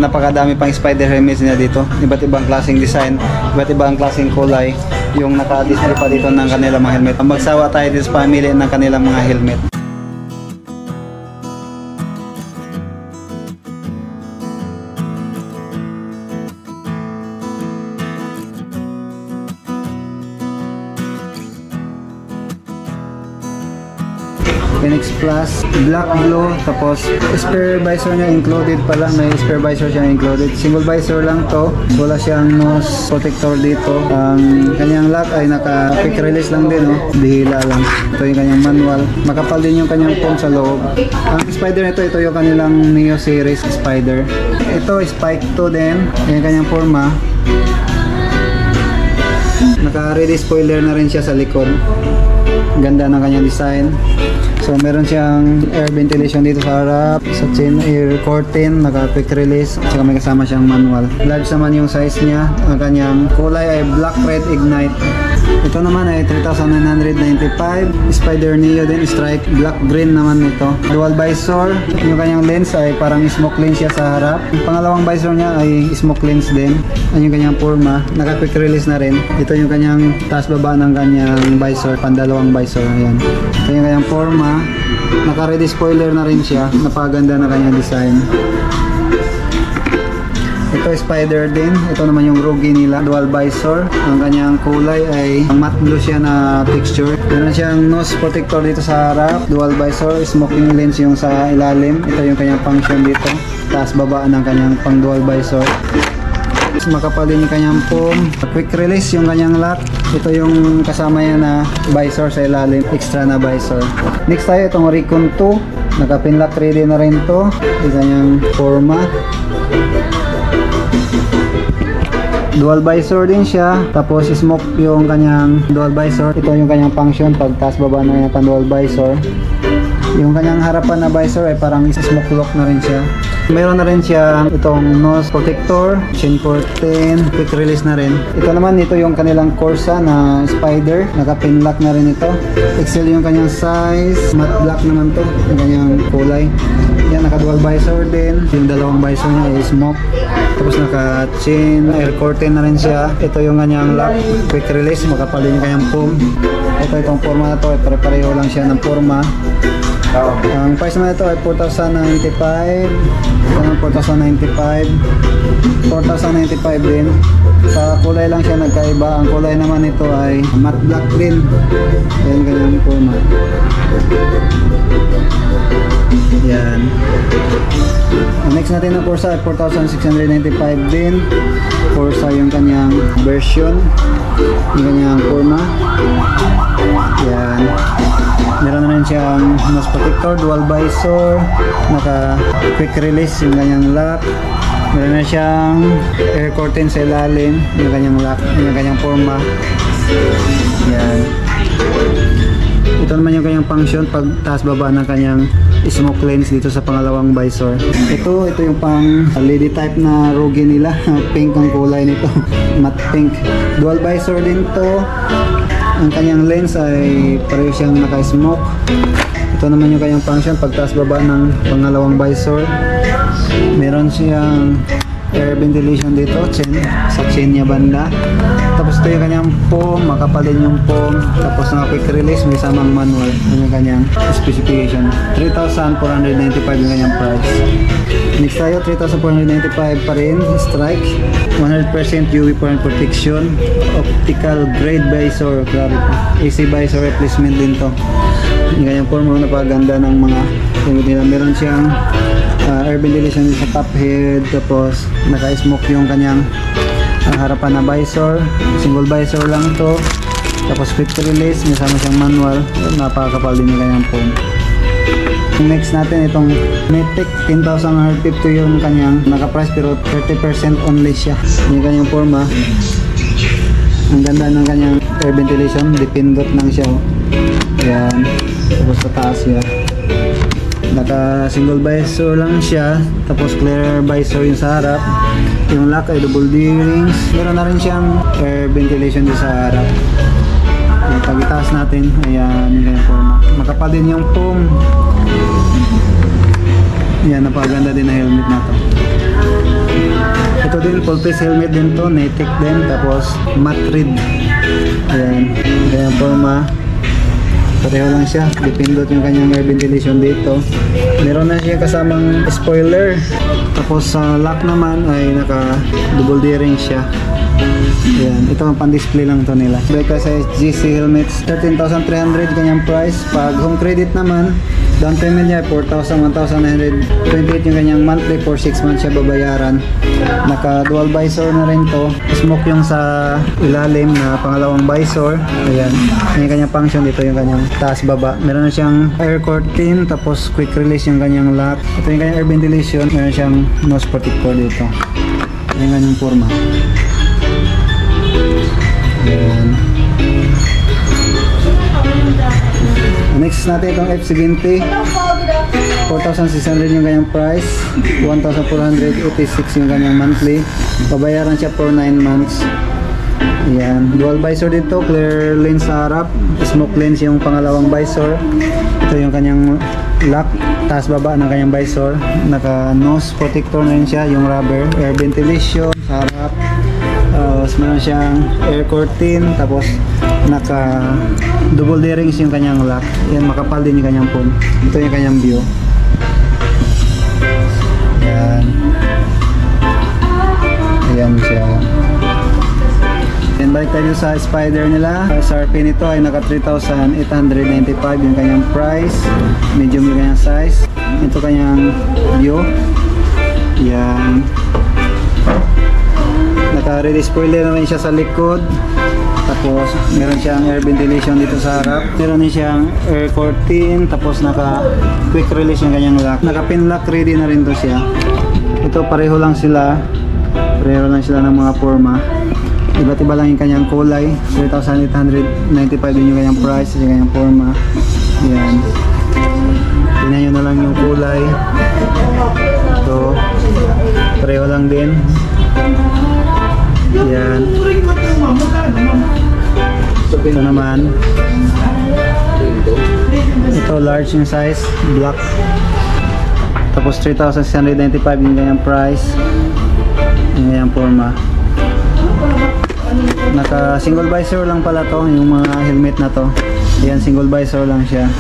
Napakadami pang spider helmets niya dito. Iba't ibang klaseng design, iba't ibang klaseng kulay yung naka-display pa dito ng kanilang mga helmet. Magsawa tayo dito sa pamili ng kanilang mga helmet. Phoenix Plus, black blue, tapos spare visor niya included pala, may spare visor siya included. Single visor lang to, wala siyang nose protector dito. Ang kanyang lock ay naka quick release lang din, bihila lang. Ito yung kanyang manual, makapal din yung kanyang foam sa loob. Ang spider nito, ito yung kanilang Neo series spider. Ito Spike 2 din, yung kanyang forma. Naka-ready spoiler na rin siya sa likod. Ganda ng kanyang design. So meron siyang air ventilation dito sa harap, sa chin, air curtain, naka quick release, at may kasama siyang manual. Large naman yung size niya. Ang kanyang kulay ay black red ignite. Ito naman ay 3,995. Spider Neo din, strike, black green naman ito. Dual visor. Yung kanyang lens ay parang smoke lens siya sa harap. Yung pangalawang visor niya ay smoke lens din. Ang yung kanyang forma, naka quick release na rin. Ito yung kanyang taas baba ng kanyang visor, pandalawang visor. Ayan. Ito yung kanyang forma. Naka ready spoiler na rin siya. Napaganda na kanyang design. Ito spider din. Ito naman yung Rugi nila, dual visor. Ang kanyang kulay ay matte blue siya na texture. Meron siyang nose protector dito sa harap, dual visor, smoking lens yung sa ilalim. Ito yung kanyang function dito, taas baba ng kanyang pang dual visor. Makapal din yung kanyang foam, quick release yung kanyang lock. Ito yung kasama niya na visor sa ilalim, extra na visor. Next tayo, itong Recon 2. Naka-pinlock ready na rin to. Ito yung forma. Dual visor din siya, tapos smoke yung kanyang dual visor. Ito yung kanyang function pag taas baba na yung dual visor. Yung kanyang harapan na visor ay parang smoke lock na rin siya. Meron na rin siya itong nose protector, chin curtain, quick release na rin. Ito naman, ito yung kanilang Corsa na spider, naka-pinlock na rin ito. Excel yung kanyang size, matte black naman to, yung kanyang kulay. Yan, naka-dual visor din. Yung dalawang visor niya ay smoke. Tapos naka-chin, air curtain na rin siya. Ito yung kanyang lock, quick release, makapal din yung kanyang foam. Ito itong forma na to, pare-pareho lang siya ng forma. Ang price naman ito ay 4,095. Ito ng 4,095. 4,095 din. Sa kulay lang siya nagkaiba. Ang kulay naman ito ay matte black din. Ayan, ganyan po na. Yan. Ang next natin na Corsa ay 4,695 din. Corsa yung kanyang version. Yung kanyang forma. Yan. Meron na rin siyang nose protector, dual visor, naka quick release yung kanyang lock. Meron na siyang air curtain sa ilalim, yung kanyang lock, yung kanyang forma. Yan. Ito naman yung kanyang function pag taas baba ng kanyang smoke lens dito sa pangalawang visor. Ito yung pang lady type na Rugi nila. Pink ang kulay nito. Matte pink. Dual visor din to. Ang kanyang lens ay pareho siyang naka-smoke. Ito naman yung kanyang function pag taas baba ng pangalawang visor. Meron siyang air ventilation dito, sa chin niya banda. Tapos ito yung kanyang foam, makapal din yung foam. Tapos na quick release, may samang manual. Yung kanyang specification. 3,495 yung kanyang price. Next tayo, 3,495 pa rin. Strike, 100% UV point protection, optical grade visor, AC visor replacement din to. Yung kanyang form, napaganda ng mga nila. Meron siyang air ventilation sa top head, tapos naka-smoke yung kanyang harapan na visor, single visor lang to, tapos quick release, may sama siyang manual. Napakakapal din yung kanyang foam. Next natin itong Matic 10,150 yung kanyang naka-price pero 30% only siya. Yung kanyang forma, ang ganda ng kanyang air ventilation, dipindot lang siya. Ayan, tapos sa taas siya. Naka single visor lang siya, tapos clear visor yung sa harap. Yung lock ay double D-rings. Meron na rin siyang air ventilation din sa harap. Pag itaas natin, ayan yung kanyang forma. Makapal din yung foam. Ayan, napaganda din na helmet na to. din, full face helmet din to, Natick din, tapos matte red. Ayan, kaya forma. Pareho lang siya, dipindot yung kanyang air ventilation dito. Meron na siya kasamang spoiler. Tapos sa lock naman ay naka double D-ring siya. Ayan, ito ang pan-display lang to nila. Beka sa SGC helmets, 13,300 kanyang price. Pag home credit naman, down payment niya 1,928 yung kanyang monthly, for 6 months siya babayaran. Naka dual visor na rin to. Smoke yung sa ilalim na pangalawang visor. Ayan, yung kanyang function dito, yung kanyang taas baba. Meron na siyang air curtain, tapos quick release yung kanyang lock. Ito yung kanyang air ventilation. Meron siyang nose protector dito. Yung kanyang forma. Ayan. Next natin itong F70, 4,600 yung kanyang price, 1,486 yung kanyang monthly. Babayaran siya for 9 months. Ayan, dual visor dito, clear lens sa harap, smoke lens yung pangalawang visor. Ito yung kanyang lock, taas baba ng kanyang visor. Naka nose protector na rin siya, yung rubber, air ventilation sa harap. Meron siyang air curtain, tapos naka double D-rings yung kanyang lock. Yan, makapal din yung kanyang phone. Ito yung kanyang view. Yan. Ayan siya. Then balik tayo sa Spider nila. SRP nito ay naka 3,895 yung kanyang price. Medium yung kanyang size. Ito kanyang view. Yan. Naka-ready spoiler na rin siya sa likod. Tapos meron siyang air ventilation dito sa harap. Meron din siyang air curtain. Tapos naka quick release yung kanyang lock. Naka pin lock ready na rin to siya. Ito pareho lang sila. Pareho lang sila ng mga forma. Iba't iba lang yung kanyang kulay. 3,895 din yung kanyang price, yung kanyang forma. Yan. Tingnan nyo na lang yung kulay. Ito. Pareho lang din. Yan. Ito naman. Ito large yung size, black. Tapos 3,695 yung kanyang price. Yung kanyang forma. Naka single visor lang pala to, yung mga helmet na to. Ayan, single visor lang siya.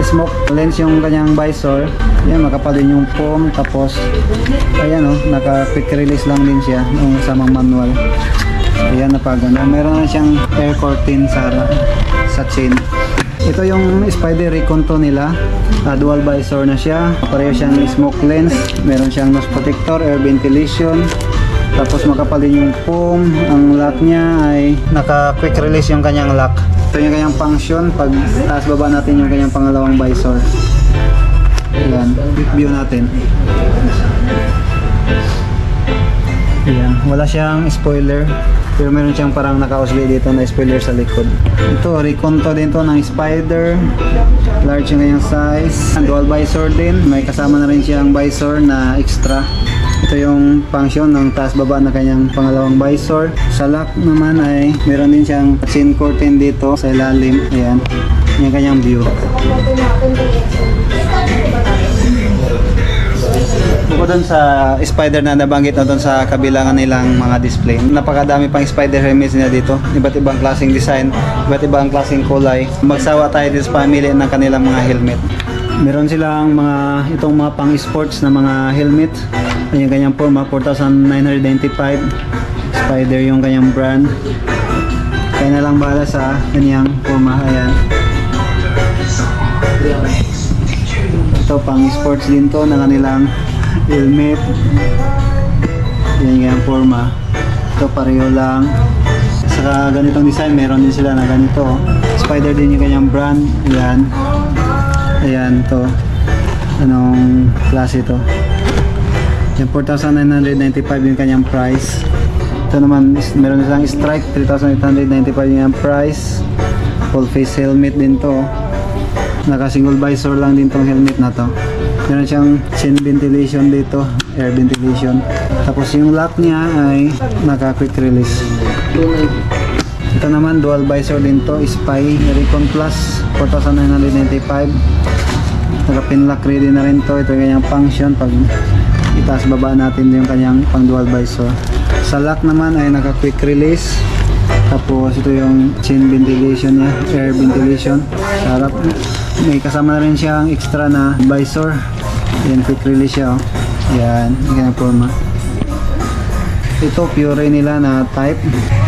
Smoke lens yung kanyang visor. Ayan, makapal din yung foam. Tapos ayan o, naka quick release lang din siya yung kasamang manual. Ayan, napagano. Meron na siyang air curtain sa chain. Ito yung Spider Recon to nila. Dual visor na siya. Pareho siyang smoke lens. Meron siyang nose protector, air ventilation. Tapos makapal din yung foam. Ang lock niya ay naka quick release yung kanyang lock. Ito yung kanyang function. Pag taas baba natin yung kanyang pangalawang visor. Ayan, view natin. Ayan, wala siyang spoiler. Pero meron siyang parang naka-usli dito na spoiler sa likod. Ito, Recon to din to ng Spider. Large yung kanyang size. Dual visor din. May kasama na rin siyang visor na extra. Ito yung function ng taas baba na kanyang pangalawang visor. Sa lock naman ay meron din siyang chin curtain dito sa ilalim. Ayan, yung kanyang view. Bukod dun sa Spider na nabanggit na dun sa kabilangan nilang mga display, napakadami pang Spider helmets nila dito. Iba't ibang klaseng design, iba't ibang klaseng kulay. Magsawa tayo dito sa pamili ng kanilang mga helmet. Meron silang itong mga pang sports na mga helmet. Yung kanyang forma, 4,995. Spider yung kanyang brand. Kaya na lang bahala sa kanyang forma. Ayan. Ito pang sports din to na kanilang helmet. Yan yung kanyang forma. Ito pareho lang. Saka ganitong design, meron din sila na ganito. Spider din yung kanyang brand. Ayan. Ayan to. Anong klase to? Yung 4,995 yung kanyang price. Ito naman, meron silang Strike, 3,895 yung price. Full face helmet din to. Naka single visor lang din tong helmet na to. Meron siyang chin ventilation dito, air ventilation. Tapos yung lock niya ay naka quick release. Ito naman, dual visor din to, Spy Recon Plus, 4,995. Naka pin lock ready na rin to. Ito yung kanyang function. Pag itaas baba natin yung kanyang pang dual visor. Sa lock naman ay naka quick release. Tapos ito yung chin ventilation niya, air ventilation. Sa harap may kasama na rin siyang extra na visor. Yan, quick release siya. Oh. Yan, yung kanyang forma. Ito Pure nila na type,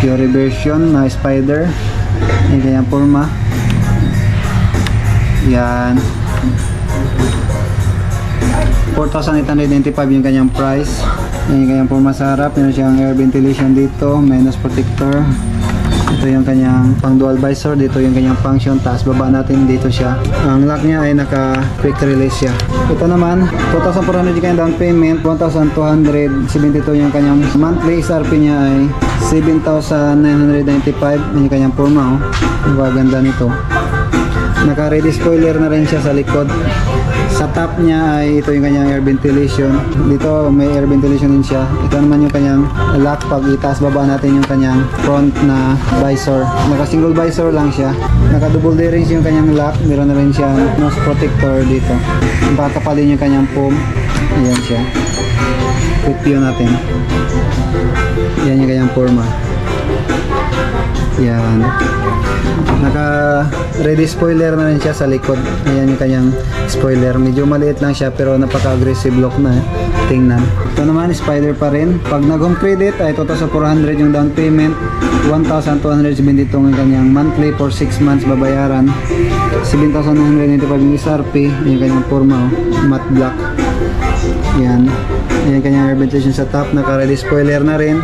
Pure version na Spider. Yung kanyang forma. Yan, 4,895 yung kanyang price. Yan yung kanyang forma sa harap. Meron siyang air ventilation dito, minus protector. Ito yung kanyang pang dual visor. Dito yung kanyang function. Taas baba natin, dito siya. Ang lock niya ay naka quick release siya. Ito naman 2,400 yung kanyang down payment, 1,272 yung kanyang monthly. SRP niya ay 7,995. Yung kanyang forma. Ang ganda nito. Naka ready spoiler na rin siya sa likod. Sa top niya ay ito yung kanyang air ventilation. Dito may air ventilation din siya. Ito naman yung kanyang lock. Pag itaas baba natin yung kanyang front na visor. Naka single visor lang siya. Naka double D-rings yung kanyang lock. Meron na rin siyang nose protector dito. Pakapalin yung kanyang foam. Ayan siya. Quick view natin. Yan yung kanyang forma. Yan. Naka ready spoiler na rin siya sa likod. Ayan yung kanyang spoiler. Medyo maliit lang siya pero napaka-aggressive look na tingnan. Ito naman Spider pa rin. Pag nag-home credit ay 2,400 yung down payment, 1,272 yung kanyang monthly for 6 months babayaran, 7,995 yung SRP. Yung kanyang forma, matte black. Yan. Ayan yung kanyang air ventilation sa top. Naka ready spoiler na rin.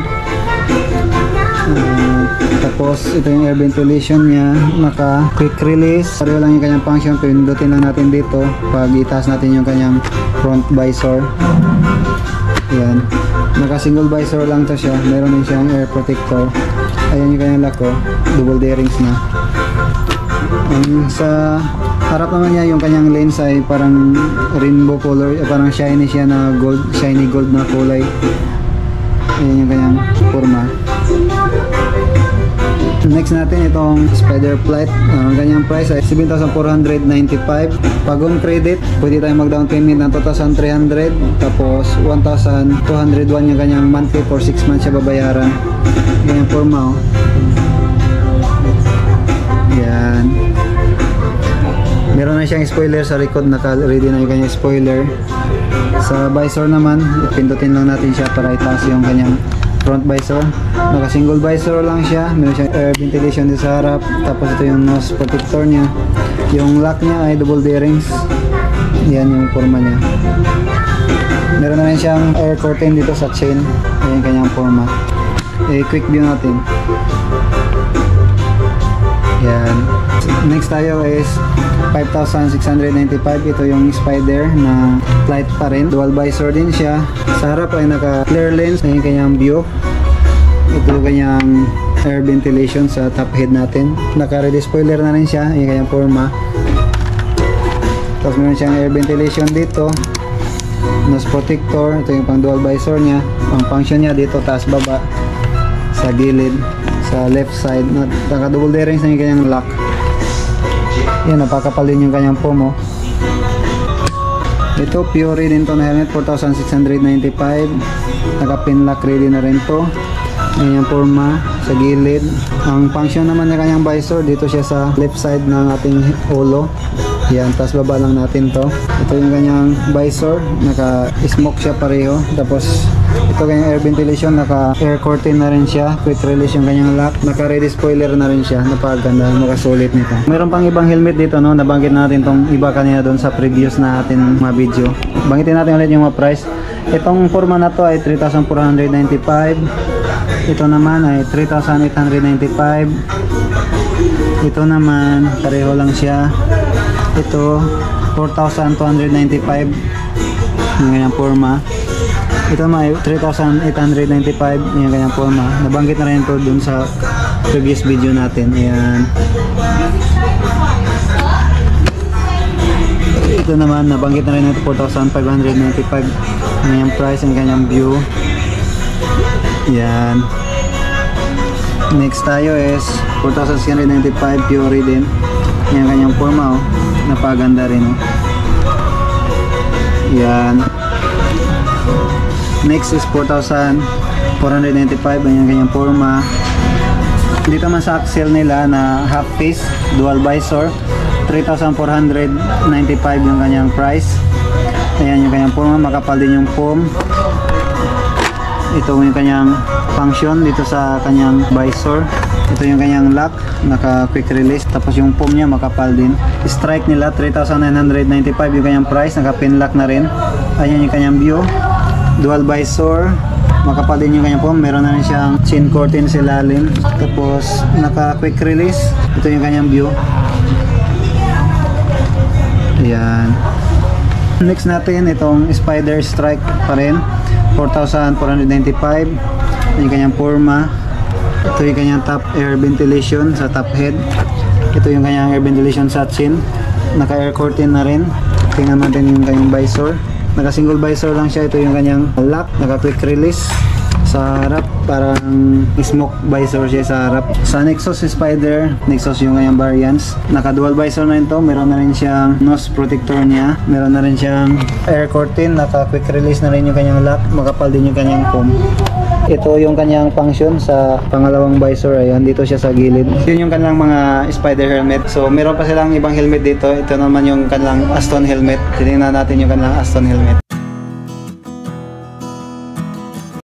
Tapos ito yung air ventilation niya, naka quick release. Pareho lang yung kanyang function, pindutin lang natin dito pag itaas natin yung kanyang front visor. Yan, naka single visor lang to siya. Meron din siyang air protector. Ayan yung kanyang lock, double D-rings na. Sa harap naman niya yung kanyang lens ay parang rainbow color, parang shiny siya na gold, shiny gold na kulay. Ayan yung kanyang forma. Next natin itong Spider Flight. Ang kanyang price ay 7,495. Pag home credit, pwede tayong mag down payment ng 2,300. Tapos 1,201 yung kanyang monthly for 6 months siya babayaran. Yan yung forma. Yan. Meron na siyang spoiler sa likod. Naka-ready na yung kanyang spoiler. Sa visor naman, pindutin lang natin siya para itaas yung kanyang front visor. Naka single visor lang siya. Meron siyang air ventilation dito sa harap. Tapos ito yung nose protector niya. Yung lock niya ay double D-rings. Yan yung forma niya. Meron na rin siyang air curtain dito sa chain. Ayan yung kanyang forma. Quick view natin. Yan. Next tayo is 5,695. Ito yung Spider na Flight pa rin. Dual visor din siya. Sa harap ay naka clear lens. Ayan yung kanyang view. Ito yung kanyang air ventilation sa top head natin. Naka ready spoiler na rin siya. Ayan yung kanyang forma. Tapos meron siyang air ventilation dito. Nose protector. Ito yung pang dual visor niya. Ang function niya dito taas baba sa gilid sa left side. Naka double D-rings na yung kanyang lock. Yan, napakapalin yung kanyang foam. Ito Pure din to na helmet, 4,695. Naka pin lock ready na rin to. Ayan yung forma sa gilid. Ang function naman ng kanyang visor, dito siya sa left side ng ating ulo. Yan, tas baba lang natin to. Ito yung kanyang visor, naka smoke siya pareho. Tapos ito kanyang air ventilation, naka air curtain na rin siya. Quick release yung kanyang lock. Naka ready spoiler na rin siya. Napakaganda, makasulit nito. Meron pang ibang helmet dito, no? Nabanggit natin tong iba kanina doon sa previous na ating mga video. Banggitin natin ulit yung mga price. Itong forma na to ay 3,495. Ito naman ay 3,895. Ito naman pareho lang siya. Ito 4,295 yung kanyang forma. Ito naman ay 3,895 yung kanyang forma. Nabanggit na rin ito dun sa previous video natin. Ayan. Ito naman nabanggit na rin ito, 4,595 yung kanyang price, yung kanyang view. Ayan. Next tayo is 4,695 Pure din. Yan kanyang forma, napaganda rin. Yan. Next is 4,495. Ayan kanyang forma. Dito man sa axle nila na half piece, dual visor, 3,495 yung kanyang price. Ayan yung kanyang forma, makapal din yung foam. Ito yung kanyang function dito sa kanyang visor. Ito yung kanyang lock, naka quick release. Tapos yung foam niya makapal din. Strike nila 3,995 yung kanyang price, naka pin lock na rin. Ayan yung kanyang view, dual visor, makapal din yung kanyang foam. Meron na rin siyang chin curtain sa ilalim. Tapos naka quick release. Ito yung kanyang view. Ayan. Next natin itong Spider Strike pa rin, 4,495. Yung kanyang forma. Ito yung kanyang top air ventilation sa top head. Ito yung kanyang air ventilation sa chin. Naka air curtain na rin. Tingnan natin yung kanyang visor. Naka single visor lang siya. Ito yung kanyang lock. Naka quick release sa harap. Parang smoke visor siya sa harap. Sa Nexus Spider, Nexus yung kanyang variants. Naka dual visor na ito. Meron na rin siyang nose protector niya. Meron na rin siyang air curtain. Naka quick release na rin yung kanyang lock. Makapal din yung kanyang foam. Ito yung kanyang function sa pangalawang visor. Ayan, dito siya sa gilid. Yun yung kanilang mga Spider helmet. So, meron pa silang ibang helmet dito. Ito naman yung kanilang Aston helmet. Tingnan natin yung kanilang Aston helmet.